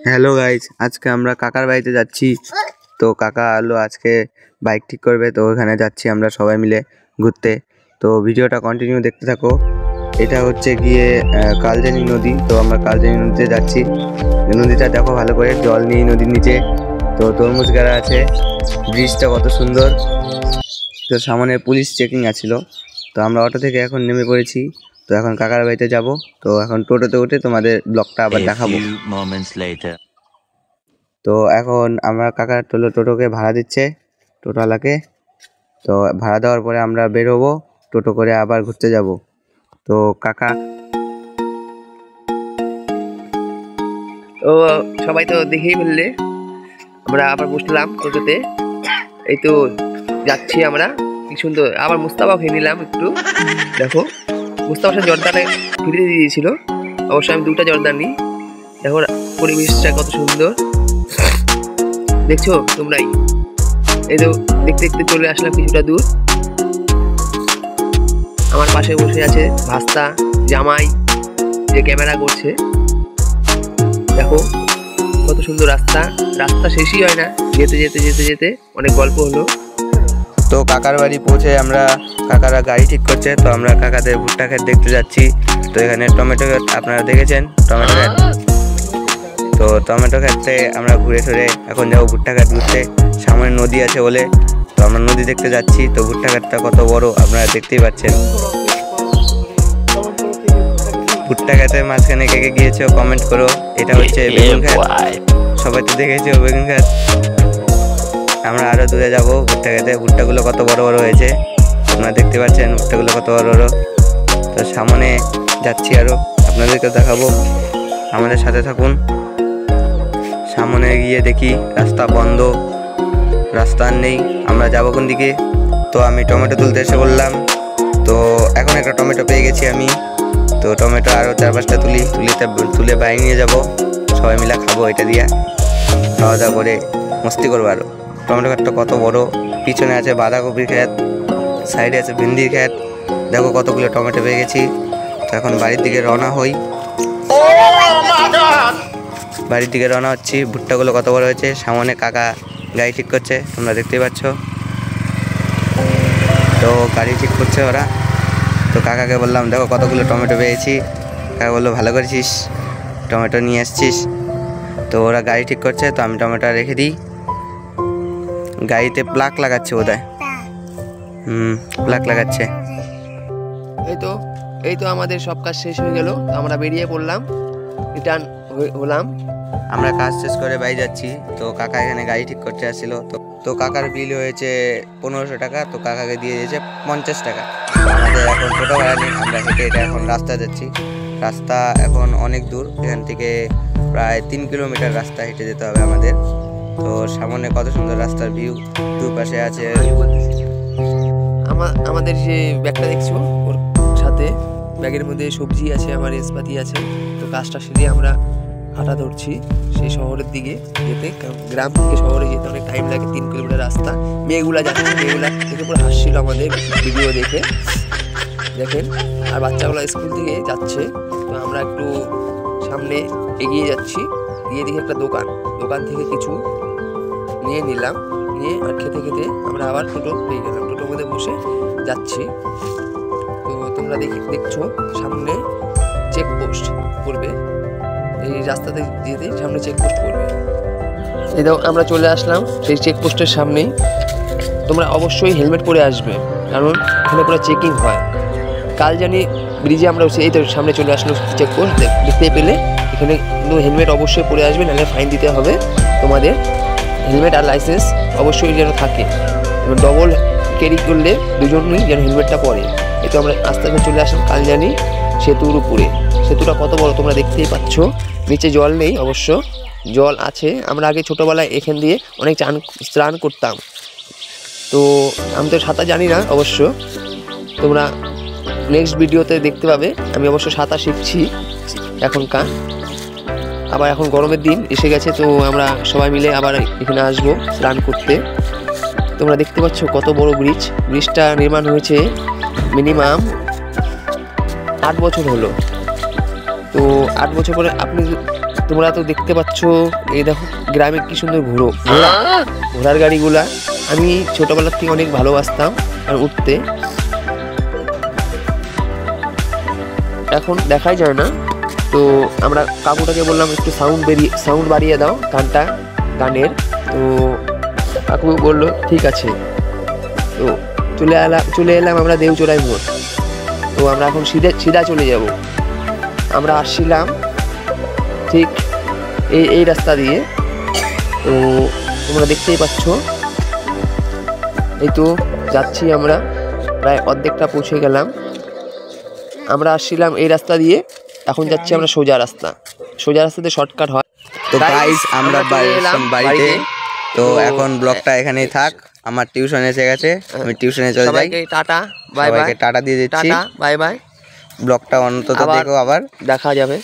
Hello guys, আজকে আমরা কাকার বাড়িতে যাচ্ছি। তো কাকা আলো আজকে বাইক ঠিক করবে, তো ওখানে যাচ্ছি আমরা সবাই মিলে ঘুরতে। তো ভিডিওটা কন্টিনিউ দেখতে থাকো। এটা হচ্ছে গিয়ে কালজানি নদী। তো আমরা কালজানি নদীতে যাচ্ছি। নদীটা দেখো ভালো করে, জল নেই নদীর নিচে। তো তরমুজ গাড়া আছে, ব্রিজটা কত সুন্দর। তো সামনে পুলিশ চেকিং আছিল। তো আমরা অটো থেকে এখন নেমে পড়েছি। তো এখন কাকার বাড়িতে যাব। তো এখন টোটোতে উঠে তোমাদের ব্লগটা আবার দেখাবো। তো এখন আমরা কাকার টোটোকে ভাড়া দিচ্ছে টোটোওয়ালাকে। তো ভাড়া দেওয়ার পরে আমরা বেরোবো, টোটো করে আবার ঘুরতে যাব। তো কাকা ও সবাই তো দেখেই ফেললে, আমরা আবার বসলাম টোটোতে। এই তো যাচ্ছি আমরা, কি সুন্দর। আবার মুস্তাফা খেয়ে নিলাম একটু। দেখো মুস্তাফার সাথে জর্দাটা ফিরে দিয়ে দিয়েছিল, অবশ্যই আমি 2টা জর্দা নিই। দেখো পরিবেশটা কত সুন্দর, দেখছো তোমরাই। এই তো দেখতে দেখতে চলে আসলাম কিছুটা দূর। আমার পাশে বসে আছে ভাস্তা জামাই, যে ক্যামেরা করছে। দেখো কত সুন্দর রাস্তা, রাস্তা শেষই হয় না, যেতে যেতে যেতে যেতে অনেক গল্প হলো। তো কাকার বাড়ি পৌঁছে আমরা, কাকারা গাড়ি ঠিক করছে। তো আমরা কাকাদের ভুট্টা ক্ষেত দেখতে যাচ্ছি। তো এখানে টমেটো ক্ষেত আপনারা দেখেছেন, টমেটো ক্ষেত। তো টমেটো ক্ষেত্রে আমরা ঘুরে ফিরে এখন যাবো ভুট্টা ক্ষেত ঘুরতে। সামনে নদী আছে বলে তো আমরা নদী দেখতে যাচ্ছি। তো ভুট্টা ক্ষেতটা কত বড় আপনারা দেখতেই পাচ্ছেন। ভুট্টা ক্ষেতের মাঝখানে কে কে গিয়েছো কমেন্ট করো। এটা হচ্ছে বেগুন ক্ষেত, সবাই তো দেখেছো বেগুন ক্ষেত। আমরা আরো দূরে যাবো ভুট্টা ক্ষেতে। ভুট্টাগুলো কত বড় বড় হয়েছে আপনারা দেখতে পাচ্ছেন, ভুট্টাগুলো কত বড় বড়। তো সামনে যাচ্ছি, আরো আপনাদেরকে দেখাবো, আমাদের সাথে থাকুন। সামনে গিয়ে দেখি রাস্তা বন্ধ, রাস্তা আর নেই, আমরা যাবো কোন দিকে। তো আমি টমেটো তুলতে এসে বললাম। তো এখন একটা টমেটো পেয়ে গেছি আমি। তো টমেটো আরও 4-5টা তুলে বাইরে নিয়ে যাব, সবাই মিলে খাবো। এটা দিয়ে খাওয়া দাওয়া করে মস্তি করবো। আরও টমেটো ক্ষেতটা কত বড়, পিছনে আছে বাঁধাকপির ক্ষেত, সাইডে আছে ভেন্ডির ক্ষেত। দেখো কতগুলো টমেটো পেয়ে গেছি। তো এখন বাড়ির দিকে রওনা হই, বাড়ির দিকে রওনা হচ্ছি। ভুট্টাগুলো কত বড় হয়েছে, সামনে কাকা গাড়ি ঠিক করছে, তোমরা দেখতেই পাচ্ছ। তো গাড়ি ঠিক করছে ওরা। তো কাকাকে বললাম দেখো কতগুলো টমেটো পেয়েছি। কাকা বললো ভালো করেছিস, টমেটো নিয়ে এসছিস। তো ওরা গাড়ি ঠিক করছে, তো আমি টমেটো রেখে দিই। গাড়িতে প্লাগ লাগাচ্ছে বোধহয়, প্লাগ লাগাচ্ছে। এই তো আমাদের সব কাজ শেষ হয়ে গেল, আমরা বেরিয়ে পড়লাম, রিটার্ন হলাম। আমরা কাজ শেষ করে বাড়ি যাচ্ছি। তো কাকা এখানে গাড়ি ঠিক করতে আসছিল। তো কাকার বিল হয়েছে 1500 টাকা। তো কাকাকে দিয়ে দিয়েছে 50 টাকা। আমাদের এখন টোটো ভাড়া নেই, আমরা হেঁটে হেঁটে এখন রাস্তায় যাচ্ছি। রাস্তা এখন অনেক দূর, এখান থেকে প্রায় 3 কিলোমিটার রাস্তা হেঁটে যেতে হবে আমাদের। তো সামনে কত সুন্দর রাস্তার ভিউ, দুপাশে আছে। আমাদের যে ব্যাগটা দেখছো, ওর সাথে ব্যাগের মধ্যে সবজি আছে, আমার রেসপাতি আছে। তো কাজটা সেরে আমরা হাঁটা ধরছি সেই শহরের দিকে যেতে। গ্রাম থেকে শহরে যেতে অনেক টাইম লাগে, 3 কিলোমিটার রাস্তা। মেয়েগুলা যাচ্ছে, মেয়েগুলা দেখে পুরো হাসছিল আমাদের ভিডিও দেখে, দেখেন। আর বাচ্চাগুলো স্কুল থেকে যাচ্ছে। তো আমরা একটু সামনে এগিয়ে যাচ্ছি, গিয়ে দেখি একটা দোকান থেকে কিছু নিয়ে নিলাম, নিয়ে আর খেতে খেতে আমরা আবার টোটো পেয়ে গেলাম। টোটোর মধ্যে বসে যাচ্ছি। তো তোমরা দেখছো সামনে চেকপোস্ট পড়বে, এই রাস্তাতে যেতে সামনে চেকপোস্ট পড়বে। এই দাও আমরা চলে আসলাম সেই চেকপোস্টের সামনেই। তোমরা অবশ্যই হেলমেট পরে আসবে, কারণ এখানে পুরো চেকিং হয়। কালজানি ব্রিজে আমরা এই তো সামনে চলে আসলো চেকপোস্ট, দেখতে পেলে। এখানে কিন্তু হেলমেট অবশ্যই পরে আসবে, নাহলে ফাইন দিতে হবে তোমাদের। হেলমেট আর লাইসেন্স অবশ্যই যেন থাকে, এবং ডবল ক্যারি করলে দুজনই যেন হেলমেটটা পরে। এই তো আমরা আস্তে আস্তে চলে আসলাম কালজানি সেতুর উপরে। সেতুটা কত বড় তোমরা দেখতেই পাচ্ছ। নিচে জল নেই, অবশ্য জল আছে। আমরা আগে ছোটোবেলায় এখান দিয়ে অনেক স্নান করতাম। তো আমি তো সাঁতার জানি না অবশ্য, তোমরা নেক্সট ভিডিওতে দেখতে পাবে। আমি অবশ্য সাঁতার শিখছি এখনকার। আবার এখন গরমের দিন এসে গেছে, তো আমরা সবাই মিলে আবার এখানে আসবো স্নান করতে। তোমরা দেখতে পাচ্ছ কত বড় ব্রিজটা নির্মাণ হয়েছে মিনিমাম 8 বছর হলো। তো 8 বছর পরে আপনি তোমরা তো দেখতে পাচ্ছ, এই দেখো গ্রামে কি সুন্দর ঘোড়ার গাড়িগুলা। আমি ছোটবেলার থেকে অনেক ভালোবাসতাম আর উঠতে, এখন দেখাই যায় না। তো আমরা কাকুটাকে বললাম একটু সাউন্ড বাড়িয়ে দাও গানের। তো কাকু বললো ঠিক আছে। তো চলে এলাম আমরা দেউচড়াই মোড়। তো আমরা এখন সিধা চলে যাব। আমরা আসছিলাম ঠিক এই রাস্তা দিয়ে। তো তোমরা দেখতেই পাচ্ছ, এই তো যাচ্ছি আমরা, প্রায় অর্ধেকটা পৌঁছে গেলাম। আমরা আসছিলাম এই রাস্তা দিয়ে, এখন যাচ্ছি আমরা সোজা রাস্তাতে শর্টকাট হয়। তো গাইস আমরা বাড়িতে। তো এখন ব্লগটা এখানেই থাক, আমার টিউশন এসে গেছে, আমি টিউশনে চলে যাই। টাটা বাই বাই, টাটা দিয়ে দিচ্ছি, বাই বাই। ব্লগটা অন্তত দেখো, আবার দেখা যাবে।